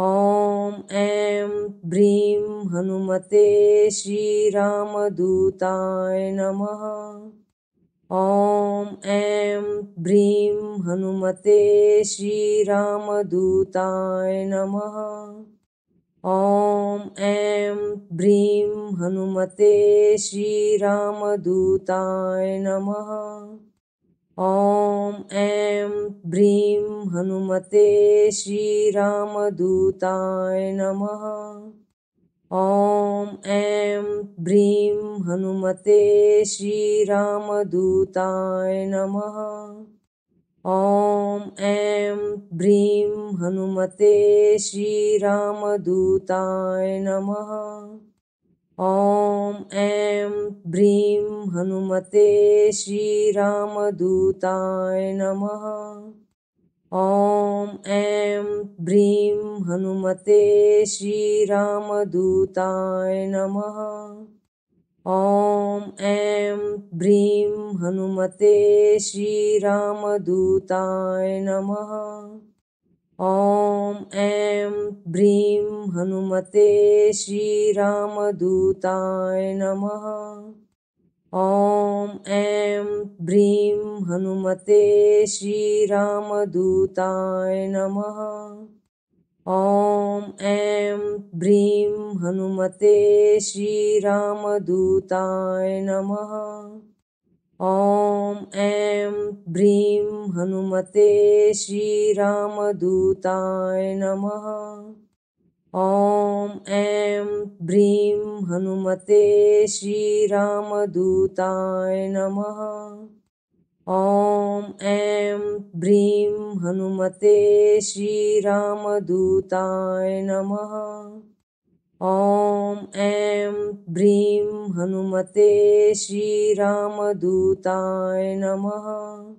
ॐ ऐं ब्रीं हनुमते श्रीरामदूताय नमः। ॐ ऐं ब्रीं हनुमते श्रीरामदूताय नमः। ॐ ऐं ब्रीं हनुमते श्रीरामदूताय नमः। ॐ ऐं ब्रीं हनुमते श्रीरामदूताय नमः। ॐ ऐं ब्रीं हनुमते श्रीरामदूताय नमः। ॐ ऐं ब्रीं हनुमते श्रीरामदूताय नमः। ॐ ऐं ब्रीं हनुमते श्रीरामदूताय नमः। ॐ ऐं ब्रीं हनुमते श्रीरामदूताय नमः। ॐ ऐं ब्रीं हनुमते श्रीरामदूताय नमः। ॐ ऐं ब्रीं हनुमते श्रीरामदूताय नमः। ॐ ऐं ब्रीं हनुमते श्रीरामदूताय नमः। ॐ ऐं ब्रीं हनुमते श्रीरामदूताय नमः। ॐ ऐं ब्रीं हनुमते श्रीरामदूताय नमः। ॐ ऐं ब्रीं हनुमते श्रीरामदूताय नमः। ॐ ऐं ब्रीं हनुमते श्रीरामदूताय नमः। ॐ ऐं ब्रीं हनुमते श्रीरामदूताय नमः।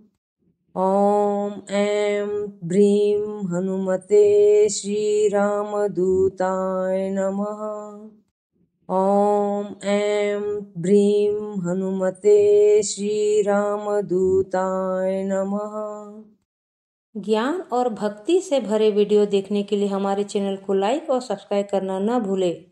ॐ ऐं ब्रीं हनुमते श्रीरामदूताय नमः। ॐ ऐं ब्रीं हनुमते श्रीरामदूताय नमः। ज्ञान और भक्ति से भरे वीडियो देखने के लिए हमारे चैनल को लाइक और सब्सक्राइब करना न भूलें।